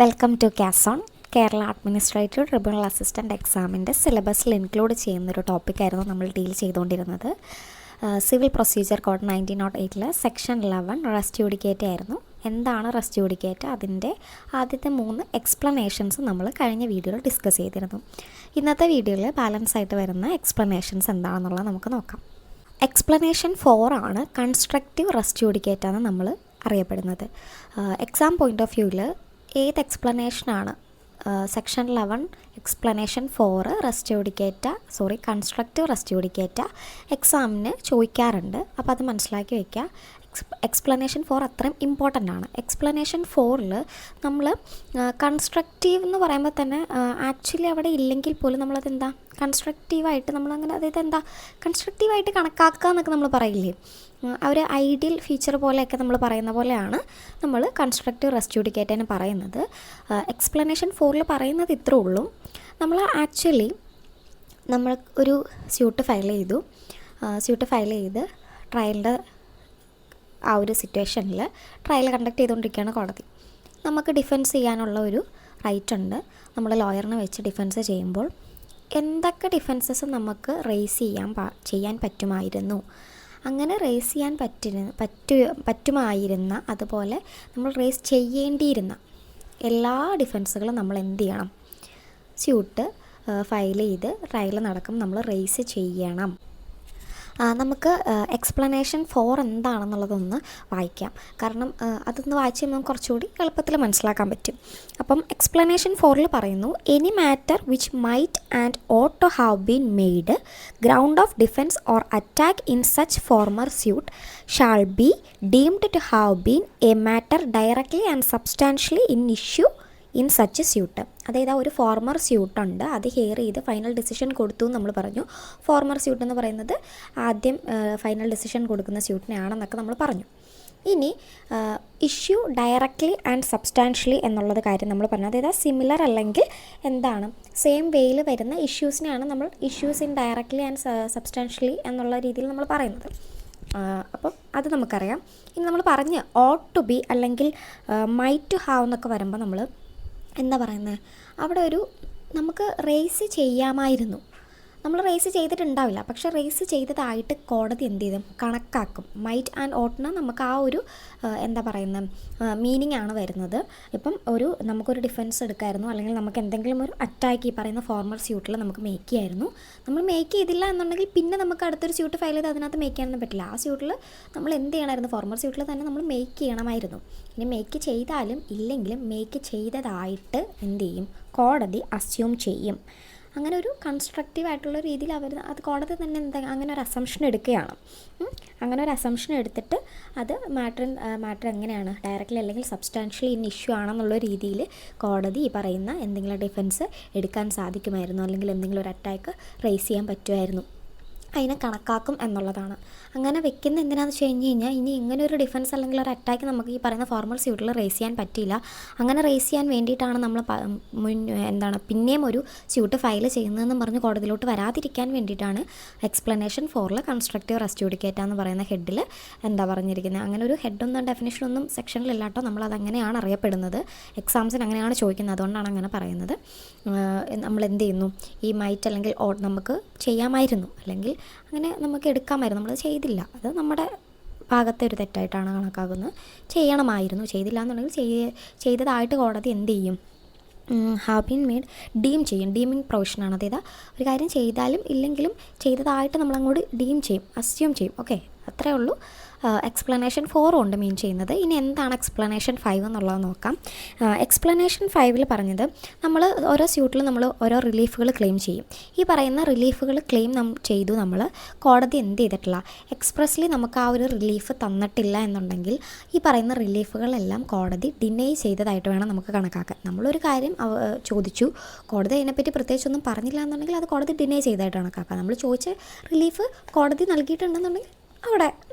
Welcome to കാസോൺ. Kerala administrative tribunal assistant എക്സാമിൻ്റെ സിലബസിൽ ഇൻക്ലൂഡ് ചെയ്യുന്നൊരു ടോപ്പിക്കായിരുന്നു നമ്മൾ ഡീൽ ചെയ്തുകൊണ്ടിരുന്നത്. Civil procedure code 1908 section 11 res judicata ആയിരുന്നു. എന്താണ് റെസ്റ്റ് ജുഡിക്കേറ്റ്, അതിൻ്റെ ആദ്യത്തെ 3 എക്സ്പ്ലനേഷൻസ് നമ്മൾ കഴിഞ്ഞ വീഡിയോയിൽ ഡിസ്കസ് ചെയ്തിരുന്നു. ഇന്നത്തെ വീഡിയോയിൽ ബാലൻസ് ആയിട്ട് വരുന്ന എക്സ്പ്ലനേഷൻസ് എന്താണെന്നുള്ളത് നമുക്ക് നോക്കാം. എക്സ്പ്ലനേഷൻ 4 ആണ് കൺസ്ട്രക്റ്റീവ് റെസ്റ്റ് ജുഡിക്കേറ്റ് ആണ് നമ്മൾ അറിയപ്പെടുന്നത്. എക്സാം പോയിൻ്റ് ഓഫ് വ്യൂവിൽ ഏത് എക്സ്പ്ലനേഷനാണ് section 11 explanation 4 res judicata constructive res judicata എക്സാമിന് ചോദിക്കാറുണ്ട്. അപ്പോൾ അത് മനസ്സിലാക്കി വയ്ക്കുക. എക്സ്പ്ലനേഷൻ 4 അത്രയും ഇമ്പോർട്ടൻ്റ് ആണ്. എക്സ്പ്ലനേഷൻ 4ൽ നമ്മൾ കൺസ്ട്രക്റ്റീവ് എന്ന് പറയുമ്പോൾ തന്നെ ആക്ച്വലി അവിടെ ഇല്ലെങ്കിൽ പോലും നമ്മളതെന്താ കൺസ്ട്രക്റ്റീവായിട്ട് നമ്മളങ്ങനെ അതായത് എന്താ കൺസ്ട്രക്റ്റീവായിട്ട് കണക്കാക്കുക എന്നൊക്കെ നമ്മൾ പറയില്ലേ, ഒരു ഐഡിയൽ ഫീച്ചർ പോലെയൊക്കെ നമ്മൾ പറയുന്ന പോലെയാണ് നമ്മൾ കൺസ്ട്രക്റ്റീവ് റെസ്റ്റ് ജുഡിക്കേറ്റിന് പറയുന്നത്. എക്സ്പ്ലനേഷൻ 4ൽ പറയുന്നത് ഇത്രേ ഉള്ളൂ. നമ്മൾ ആക്ച്വലി നമ്മൾ ഒരു സ്യൂട്ട് ഫയൽ ചെയ്ത് ട്രയലിൻ്റെ ആ ഒരു സിറ്റുവേഷനിൽ ട്രയൽ കണ്ടക്ട് ചെയ്തുകൊണ്ടിരിക്കുകയാണ് കോടതി. നമുക്ക് ഡിഫെൻസ് ചെയ്യാനുള്ള ഒരു റൈറ്റ് ഉണ്ട്. നമ്മൾ ലോയറിനെ വെച്ച് ഡിഫെൻസ് ചെയ്യുമ്പോൾ എന്തൊക്കെ ഡിഫെൻസസ് നമുക്ക് റേസ് ചെയ്യാൻ പറ്റുമായിരുന്നു, അങ്ങനെ റേസ് ചെയ്യാൻ പറ്റുമായിരുന്ന അതുപോലെ നമ്മൾ റേസ് ചെയ്യേണ്ടിയിരുന്ന എല്ലാ ഡിഫെൻസുകളും നമ്മൾ എന്ത് ചെയ്യണം, സ്യൂട്ട് ഫയൽ ചെയ്ത് ട്രയൽ നടക്കും നമ്മൾ റേസ് ചെയ്യണം. നമുക്ക് എക്സ്പ്ലനേഷൻ 4 എന്താണെന്നുള്ളതൊന്ന് വായിക്കാം. കാരണം അതൊന്ന് വായിച്ച് നമുക്ക് കുറച്ചുകൂടി എളുപ്പത്തിൽ മനസ്സിലാക്കാൻ പറ്റും. അപ്പം എക്സ്പ്ലനേഷൻ 4ൽ പറയുന്നു, any matter which might and ought to have been made ground of defence or attack in such former suit shall be deemed to have been a matter directly and substantially in issue in such suit. അതായത് ഒരു former സ്യൂട്ടുണ്ട്, അത് here ചെയ്ത് final decision കൊടുത്തു എന്ന് നമ്മൾ പറഞ്ഞു. Former suit എന്ന് പറയുന്നത് ആദ്യം ഫൈനൽ ഡിസിഷൻ കൊടുക്കുന്ന സ്യൂട്ടിനെയാണെന്നൊക്കെ നമ്മൾ പറഞ്ഞു. ഇനി ഇഷ്യൂ ഡയറക്ട്ലി ആൻഡ് സബ്സ്റ്റാൻഷ്യലി എന്നുള്ളത് കാര്യം നമ്മൾ പറഞ്ഞു. അതായത് സിമിലർ അല്ലെങ്കിൽ എന്താണ് സെയിം വേയിൽ വരുന്ന ഇഷ്യൂസിനെയാണ് നമ്മൾ issues in directly and substantially എന്നുള്ള രീതിയിൽ നമ്മൾ പറയുന്നത്. അപ്പം അത് നമുക്കറിയാം. ഇനി നമ്മൾ പറഞ്ഞ് ഓട്ട് ടു ബി അല്ലെങ്കിൽ മൈറ്റ് ടു ഹാവ് എന്നൊക്കെ വരുമ്പോൾ നമ്മൾ എന്താ പറയുന്നത്, അവിടെ നമുക്ക് റേസ് ചെയ്യാമായിരുന്നു. നമ്മൾ റേസ് ചെയ്തിട്ടുണ്ടാവില്ല, പക്ഷേ റേസ് ചെയ്തതായിട്ട് കോടതി എന്ത് ചെയ്തും കണക്കാക്കും. മൈറ്റ് ആൻഡ് ഓട്ടിന് നമുക്ക് ആ ഒരു എന്താ പറയുന്നത് മീനിങ് ആണ് വരുന്നത്. ഇപ്പം നമുക്കൊരു ഡിഫെൻസ് എടുക്കായിരുന്നു, അല്ലെങ്കിൽ നമുക്ക് എന്തെങ്കിലും ഒരു അറ്റാക്ക് ഈ പറയുന്ന ഫോർമർ സ്യൂട്ടിൽ നമുക്ക് മേക്ക് ചെയ്യായിരുന്നു. നമ്മൾ മേക്ക് ചെയ്തില്ല എന്നുണ്ടെങ്കിൽ പിന്നെ നമുക്ക് അടുത്തൊരു സ്യൂട്ട് ഫയൽ ചെയ്ത് അതിനകത്ത് മേക്ക് ചെയ്യാനൊന്നും പറ്റില്ല. ആ സ്യൂട്ടിൽ നമ്മൾ എന്ത് ചെയ്യണമായിരുന്നു, ഫോർമർ സ്യൂട്ടിൽ തന്നെ നമ്മൾ മേക്ക് ചെയ്യണമായിരുന്നു. ഇനി മേക്ക് ചെയ്താലും ഇല്ലെങ്കിലും മേക്ക് ചെയ്തതായിട്ട് എന്ത് ചെയ്യും, കോടതി അസ്യൂം ചെയ്യും. അങ്ങനെ ഒരു കൺസ്ട്രക്റ്റീവ് ആയിട്ടുള്ള രീതിയിൽ അത് കോടതി തന്നെ അങ്ങനെ ഒരു അസംഷൻ എടുക്കുകയാണ്. അങ്ങനെ ഒരു അസംഷൻ എടുത്തിട്ട് അത് മാറ്റർ എങ്ങനെയാണ് ഡയറക്റ്റ്ലി അല്ലെങ്കിൽ സബ്സ്റ്റാൻഷ്യലി ഇൻ ഇഷ്യൂ ആണെന്നുള്ള രീതിയിൽ കോടതി ഈ പറയുന്ന എന്തെങ്കിലും ഡിഫെൻസ് എടുക്കാൻ സാധിക്കുമായിരുന്നു, അല്ലെങ്കിൽ എന്തെങ്കിലും ഒരു അറ്റാക്ക് റേസ് ചെയ്യാൻ പറ്റുമായിരുന്നു, അതിനെ കണക്കാക്കും എന്നുള്ളതാണ്. അങ്ങനെ വെക്കുന്ന എന്തിനാണെന്ന് വെച്ച് കഴിഞ്ഞാൽ ഇനി ഇങ്ങനെ ഒരു ഡിഫെൻസ് അല്ലെങ്കിൽ ഒരു അറ്റാക്ക് നമുക്ക് ഈ പറയുന്ന ഫോർമൽ സ്യൂട്ടിൽ റേസ് ചെയ്യാൻ പറ്റില്ല. അങ്ങനെ റേസ് ചെയ്യാൻ വേണ്ടിയിട്ടാണ് നമ്മൾ പിന്നെയും ഒരു സ്യൂട്ട് ഫയൽ ചെയ്യുന്നതെന്ന് പറഞ്ഞ് കോടതിയിലോട്ട് വരാതിരിക്കാൻ വേണ്ടിയിട്ടാണ് എക്സ്പ്ലനേഷൻ 4ൽ കൺസ്ട്രക്റ്റീവ് റെസ്റ്റ് ജുഡിക്കേറ്റ് എന്ന് പറയുന്ന ഹെഡിൽ എന്താ പറഞ്ഞിരിക്കുന്നത്. അങ്ങനെ ഒരു ഹെഡൊന്നും ഡെഫിനേഷനൊന്നും സെക്ഷനിലില്ലാട്ടോ, നമ്മളത് അങ്ങനെയാണ് അറിയപ്പെടുന്നത്. എക്സാംസിന് അങ്ങനെയാണ് ചോദിക്കുന്നത്, അതുകൊണ്ടാണ് അങ്ങനെ പറയുന്നത്. നമ്മൾ എന്ത് ചെയ്യുന്നു, ഈ മൈറ്റ് അല്ലെങ്കിൽ നമുക്ക് ചെയ്യാമായിരുന്നു അല്ലെങ്കിൽ അങ്ങനെ നമുക്ക് എടുക്കാമായിരുന്നു, നമ്മൾ ചെയ്തില്ല, അത് നമ്മുടെ ഭാഗത്തെ ഒരു തെറ്റായിട്ടാണ് കണക്കാക്കുന്നത്. ചെയ്യണമായിരുന്നു, ചെയ്തില്ല എന്നുണ്ടെങ്കിൽ ചെയ്തതായിട്ട് കോടതി എന്ത് ചെയ്യും, ഹാവ് ബീൻ മെയ്ഡ് ഡീം ചെയ്യും. ഡീമിങ് പ്രൊവിഷനാണ്. അതായത് ഒരു കാര്യം ചെയ്താലും ഇല്ലെങ്കിലും ചെയ്തതായിട്ട് നമ്മളങ്ങോട്ട് ഡീം ചെയ്യും, അസ്യൂം ചെയ്യും. ഓക്കെ, അത്രേ ഉള്ളൂ. എക്സ്പ്ലനേഷൻ 4 കൊണ്ട് മീൻ ചെയ്യുന്നത്. ഇനി എന്താണ് എക്സ്പ്ലനേഷൻ 5 എന്നുള്ളത് നോക്കാം. എക്സ്പ്ലനേഷൻ 5ൽ പറഞ്ഞത് നമ്മൾ ഓരോ സ്യൂട്ടിൽ നമ്മൾ ഓരോ റിലീഫുകൾ ക്ലെയിം ചെയ്യും. ഈ പറയുന്ന റിലീഫുകൾ ക്ലെയിം ചെയ്തു നമ്മൾ കോടതി എന്ത് ചെയ്തിട്ടില്ല, എക്സ്പ്രസ്ലി നമുക്ക് ആ ഒരു റിലീഫ് തന്നിട്ടില്ല എന്നുണ്ടെങ്കിൽ ഈ പറയുന്ന റിലീഫുകളെല്ലാം കോടതി ഡിനൈ ചെയ്തതായിട്ട് വേണം നമുക്ക് കണക്കാക്കാൻ. നമ്മളൊരു കാര്യം ചോദിച്ചു, കോടതി അതിനെപ്പറ്റി പ്രത്യേകിച്ചൊന്നും പറഞ്ഞില്ല എന്നുണ്ടെങ്കിൽ അത് കോടതി ഡിനൈ ചെയ്തതായിട്ട് കണക്കാക്കാം. നമ്മൾ ചോദിച്ച റിലീഫ് കോടതി നൽകിയിട്ടുണ്ടെന്നുണ്ടെങ്കിൽ അവിടെ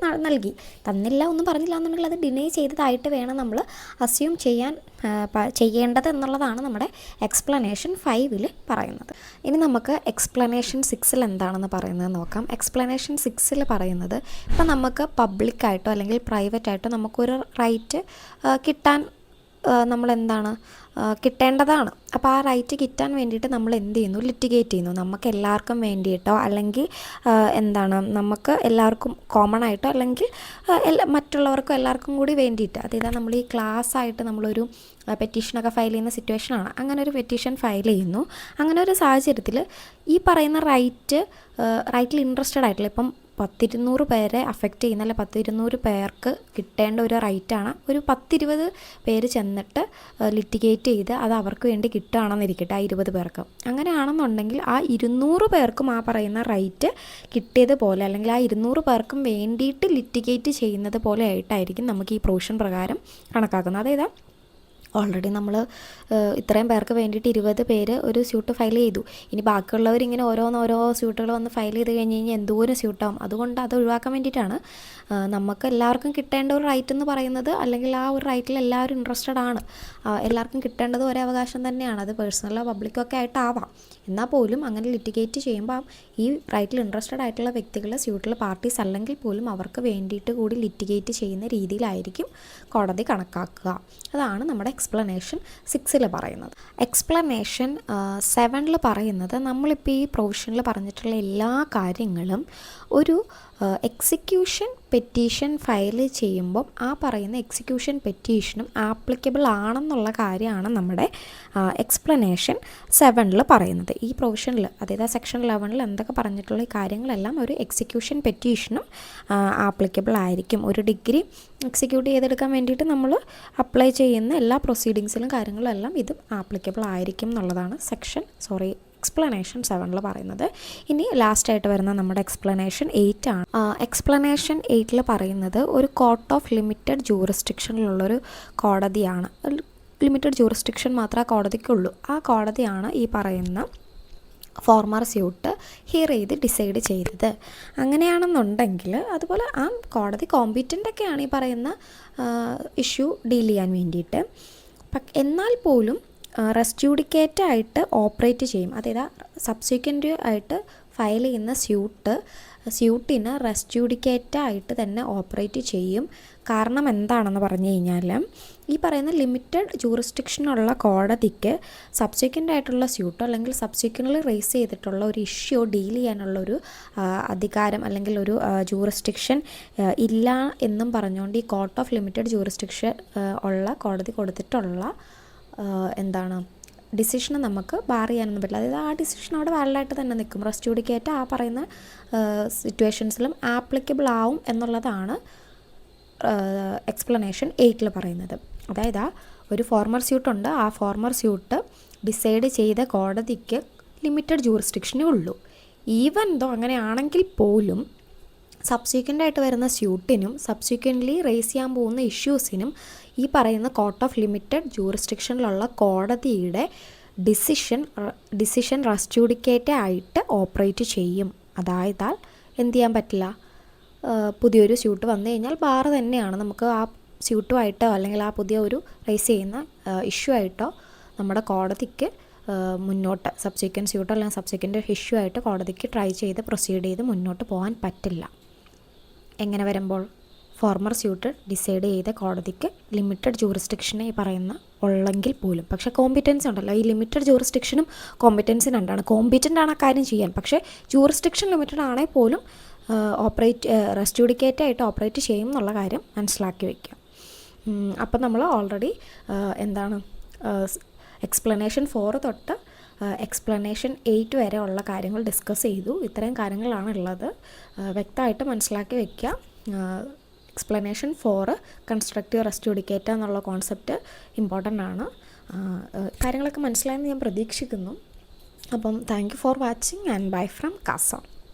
നൽകി, തന്നില്ല ഒന്നും പറഞ്ഞില്ല എന്നുണ്ടെങ്കിൽ അത് ഡിനൈ ചെയ്തതായിട്ട് വേണം നമ്മൾ അസ്യൂം ചെയ്യേണ്ടത് എന്നുള്ളതാണ് നമ്മുടെ എക്സ്പ്ലനേഷൻ 5ൽ പറയുന്നത്. ഇനി നമുക്ക് എക്സ്പ്ലനേഷൻ 6ൽ എന്താണെന്ന് പറയുന്നത് നോക്കാം. എക്സ്പ്ലനേഷൻ 6ൽ പറയുന്നത്, ഇപ്പം നമുക്ക് പബ്ലിക്കായിട്ടോ അല്ലെങ്കിൽ പ്രൈവറ്റായിട്ടോ നമുക്കൊരു റൈറ്റ് കിട്ടാൻ നമ്മളെന്താണ് കിട്ടേണ്ടതാണ്. അപ്പോൾ ആ റൈറ്റ് കിട്ടാൻ വേണ്ടിയിട്ട് നമ്മൾ എന്ത് ചെയ്യുന്നു, ലിറ്റിഗേറ്റ് ചെയ്യുന്നു. നമുക്ക് എല്ലാവർക്കും വേണ്ടിയിട്ടോ അല്ലെങ്കിൽ നമുക്ക് എല്ലാവർക്കും കോമൺ ആയിട്ടോ അല്ലെങ്കിൽ മറ്റുള്ളവർക്കും എല്ലാവർക്കും കൂടി വേണ്ടിയിട്ട്, അതായത് നമ്മൾ ഈ ക്ലാസ് ആയിട്ട് നമ്മളൊരു പെറ്റീഷനൊക്കെ ഫയൽ ചെയ്യുന്ന സിറ്റുവേഷനാണ്. അങ്ങനെ ഒരു പെറ്റീഷൻ ഫയൽ ചെയ്യുന്നു. അങ്ങനെ ഒരു സാഹചര്യത്തിൽ ഈ പറയുന്ന റൈറ്റിൽ ഇൻട്രസ്റ്റഡ് ആയിട്ടുള്ള, ഇപ്പം 100-200 പേരെ അഫക്റ്റ് ചെയ്യുന്ന, അല്ലെ 100-200 പേർക്ക് കിട്ടേണ്ട ഒരു റൈറ്റാണ്. ഒരു 10-20 പേര് ചെന്നിട്ട് ലിറ്റിഗേറ്റ് ചെയ്ത് അത് അവർക്ക് വേണ്ടി കിട്ടുകയാണെന്നിരിക്കട്ടെ, ആ 20 പേർക്ക്. അങ്ങനെയാണെന്നുണ്ടെങ്കിൽ ആ 200 പേർക്കും ആ പറയുന്ന റൈറ്റ് കിട്ടിയതുപോലെ, അല്ലെങ്കിൽ ആ 200 പേർക്കും വേണ്ടിയിട്ട് ലിറ്റിഗേറ്റ് ചെയ്യുന്നത് പോലെ ആയിട്ടായിരിക്കും നമുക്ക് ഈ പ്രൊവിഷൻ പ്രകാരം കണക്കാക്കുന്നത്. അതായത് ഓൾറെഡി നമ്മൾ ഇത്രയും പേർക്ക് വേണ്ടിയിട്ട് 20 പേര് ഒരു സ്യൂട്ട് ഫയൽ ചെയ്തു. ഇനി ബാക്കിയുള്ളവരിങ്ങനെ ഓരോ സ്യൂട്ടുകൾ വന്ന് ഫയൽ ചെയ്ത് കഴിഞ്ഞ് കഴിഞ്ഞാൽ എന്തോരം സ്യൂട്ടാവും. അതുകൊണ്ട് അത് ഒഴിവാക്കാൻ വേണ്ടിയിട്ടാണ് നമുക്ക് എല്ലാവർക്കും കിട്ടേണ്ട ഒരു റൈറ്റ് എന്ന് പറയുന്നത്, അല്ലെങ്കിൽ ആ ഒരു റൈറ്റിൽ എല്ലാവരും ഇൻട്രസ്റ്റഡ് ആണ്. എല്ലാവർക്കും കിട്ടേണ്ടത് ഒരേ അവകാശം തന്നെയാണ്. അത് പേഴ്സണലോ പബ്ലിക്കോ ഒക്കെ ആയിട്ടാവാം. എന്നാൽ പോലും അങ്ങനെ ലിറ്റിഗേറ്റ് ചെയ്യുമ്പോൾ ഈ റൈറ്റിൽ ഇൻട്രസ്റ്റഡ് ആയിട്ടുള്ള വ്യക്തികൾ സ്യൂട്ടിൽ പാർട്ടീസ് അല്ലെങ്കിൽ പോലും അവർക്ക് വേണ്ടിയിട്ട് കൂടി ലിറ്റിഗേറ്റ് ചെയ്യുന്ന രീതിയിലായിരിക്കും കോടതി കണക്കാക്കുക. അതാണ് നമ്മുടെ എക്സ്പ്ലനേഷൻ 6 പറയുന്നത്. എക്സ്പ്ലനേഷൻ 7 പറയുന്നത്, നമ്മളിപ്പോൾ ഈ പ്രൊവിഷനിൽ പറഞ്ഞിട്ടുള്ള എല്ലാ കാര്യങ്ങളും ഒരു എക്സിക്യൂഷൻ പെറ്റീഷൻ ഫയൽ ചെയ്യുമ്പം ആ പറയുന്ന എക്സിക്യൂഷൻ പെറ്റീഷനും ആപ്ലിക്കബിൾ ആണെന്നുള്ള കാര്യമാണ് നമ്മുടെ എക്സ്പ്ലനേഷൻ 7 പറയുന്നത്. ഈ പ്രൊവിഷനിൽ, അതായത് സെക്ഷൻ 11 എന്തൊക്കെ പറഞ്ഞിട്ടുള്ള ഈ കാര്യങ്ങളെല്ലാം ഒരു എക്സിക്യൂഷൻ പെറ്റീഷനും ആപ്ലിക്കബിൾ ആയിരിക്കും. ഒരു ഡിഗ്രി എക്സിക്യൂട്ട് ചെയ്തെടുക്കാൻ വേണ്ടിയിട്ട് നമ്മൾ അപ്ലൈ ചെയ്യുന്ന എല്ലാ പ്രൊസീഡിങ്സിലും കാര്യങ്ങളും എല്ലാം ഇതും ആപ്ലിക്കബിൾ ആയിരിക്കും എന്നുള്ളതാണ് എക്സ്പ്ലനേഷൻ 7 പറയുന്നത്. ഇനി ലാസ്റ്റായിട്ട് വരുന്ന നമ്മുടെ എക്സ്പ്ലനേഷൻ 8 ആണ്. എക്സ്പ്ലനേഷൻ 8 പറയുന്നത് ഒരു കോർട്ട് ഓഫ് ലിമിറ്റഡ് ജൂറിസ്ഡിക്ഷനിലുള്ളൊരു കോടതിയാണ്. ലിമിറ്റഡ് ജൂറിസ്ഡിക്ഷൻ മാത്രമേ ആ കോടതിക്കുള്ളൂ. ആ കോടതിയാണ് ഈ പറയുന്ന ഫോർമർ സ്യൂട്ട് ഹിയർ ചെയ്ത് ഡിസൈഡ് ചെയ്തത്. അങ്ങനെയാണെന്നുണ്ടെങ്കിൽ അതുപോലെ ആ കോടതി കോമ്പീറ്റൻ്റൊക്കെയാണ് ഈ പറയുന്ന ഇഷ്യൂ ഡീൽ ചെയ്യാൻ വേണ്ടിയിട്ട്. എന്നാൽ പോലും റെസ്റ്റ് ജുഡിക്കേറ്റായിട്ട് ഓപ്പറേറ്റ് ചെയ്യും. അതായത് സബ്സിക്വൻ്റ് ആയിട്ട് ഫയൽ ചെയ്യുന്ന സ്യൂട്ടിന് റെസ്റ്റ് ജുഡിക്കേറ്റായിട്ട് തന്നെ ഓപ്പറേറ്റ് ചെയ്യും. കാരണം എന്താണെന്ന് പറഞ്ഞു കഴിഞ്ഞാൽ, ഈ പറയുന്ന ലിമിറ്റഡ് ജൂറിസ്ഡിക്ഷനുള്ള കോടതിക്ക് സബ്സിക്വൻ്റ് ആയിട്ടുള്ള സ്യൂട്ടോ അല്ലെങ്കിൽ സബ്സിക്വൻ്റ്ലി റേസ് ചെയ്തിട്ടുള്ള ഒരു ഇഷ്യൂ ഡീൽ ചെയ്യാനുള്ളൊരു അധികാരം അല്ലെങ്കിൽ ഒരു ജൂറിസ്ഡിക്ഷൻ ഇല്ല എന്നും പറഞ്ഞുകൊണ്ട് ഈ കോർട്ട് ഓഫ് ലിമിറ്റഡ് ജൂറിസ്ഡിക്ഷൻ ഉള്ള കോടതി കൊടുത്തിട്ടുള്ള ഡിസിഷന് നമുക്ക് ബാർ ചെയ്യാനൊന്നും പറ്റില്ല. അതായത് ആ ഡിസിഷൻ അവിടെ വാലിഡായിട്ട് തന്നെ നിൽക്കും. റെസ്റ്റ് ജുഡിക്കേറ്റ് ആ പറയുന്ന സിറ്റുവേഷൻസിലും ആപ്ലിക്കബിൾ ആവും എന്നുള്ളതാണ് എക്സ്പ്ലനേഷൻ 8 പറയുന്നത്. അതായത് ഒരു ഫോർമർ സ്യൂട്ടുണ്ട്, ആ ഫോർമർ സ്യൂട്ട് ഡിസൈഡ് ചെയ്ത കോടതിക്ക് ലിമിറ്റഡ് ജൂറിസ്ഡിക്ഷനേ ഉള്ളൂ. ഈവൻ ദോ അങ്ങനെയാണെങ്കിൽ പോലും സബ്സിക്വൻ്റ് ആയിട്ട് വരുന്ന സ്യൂട്ടിനും സബ്സിക്വൻ്റ്ലി റേസ് ചെയ്യാൻ പോകുന്ന ഇഷ്യൂസിനും ഈ പറയുന്ന കോർട്ട് ഓഫ് ലിമിറ്റഡ് ജൂറിസ്ഡിക്ഷനിലുള്ള കോടതിയുടെ ഡിസിഷൻ റെസ്റ്റ് ജുഡിക്കേറ്റ് ആയിട്ട് ഓപ്പറേറ്റ് ചെയ്യും. അതായത് എന്ത് ചെയ്യാൻ പറ്റില്ല, പുതിയൊരു സ്യൂട്ട് വന്നു കഴിഞ്ഞാൽ ബാർ തന്നെയാണ്. നമുക്ക് ആ സ്യൂട്ടുമായിട്ടോ അല്ലെങ്കിൽ ആ പുതിയ ഒരു റേസ് ചെയ്യുന്ന ഇഷ്യൂ ആയിട്ടോ നമ്മുടെ കോടതിക്ക് മുന്നോട്ട് സബ്സിക്വൻ്റ് സ്യൂട്ടോ അല്ലെങ്കിൽ സബ്സിക്വൻ്റ് ഇഷ്യൂ ആയിട്ട് കോടതിക്ക് ട്രൈ ചെയ്ത് പ്രൊസീഡ് ചെയ്ത് മുന്നോട്ട് പോകാൻ പറ്റില്ല. എങ്ങനെ വരുമ്പോൾ ഫോർമർ സ്യൂട്ട് ഡിസൈഡ് ചെയ്ത കോടതിക്ക് ലിമിറ്റഡ് ജൂറിസ്ഡിക്ഷനെ ഈ പറയുന്ന ഉള്ളെങ്കിൽ പോലും. പക്ഷേ കോമ്പിറ്റൻസി ഉണ്ടല്ലോ, ഈ ലിമിറ്റഡ് ജൂറിസ്ഡിക്ഷനും കോമ്പിറ്റൻസി രണ്ടാണ്. കോമ്പിറ്റൻ്റ് ആണ് ആ കാര്യം ചെയ്യാൻ, പക്ഷേ ജൂറിസ്ഡിക്ഷൻ ലിമിറ്റഡ് ആണെങ്കിൽ പോലും റെസ്റ്റ് ജുഡിക്കേറ്റ് ആയിട്ട് ഓപ്പറേറ്റ് ചെയ്യും എന്നുള്ള കാര്യം മനസ്സിലാക്കി വയ്ക്കുക. അപ്പം നമ്മൾ ഓൾറെഡി എക്സ്പ്ലനേഷൻ 4 തൊട്ട് എക്സ്പ്ലനേഷൻ 8 വരെ ഉള്ള കാര്യങ്ങൾ ഡിസ്കസ് ചെയ്തു. ഇത്രയും കാര്യങ്ങളാണ് ഉള്ളത്. വ്യക്തമായിട്ട് മനസ്സിലാക്കി വയ്ക്കുക. എക്സ്പ്ലനേഷൻ 4 കൺസ്ട്രക്റ്റീവ് റെസ്റ്റ് ജുഡിക്കേറ്റ് എന്നുള്ള കോൺസെപ്റ്റ് ഇമ്പോർട്ടൻ്റ് ആണ്. കാര്യങ്ങളൊക്കെ മനസ്സിലായെന്ന് ഞാൻ പ്രതീക്ഷിക്കുന്നു. അപ്പം thank you for watching and bye from Casa.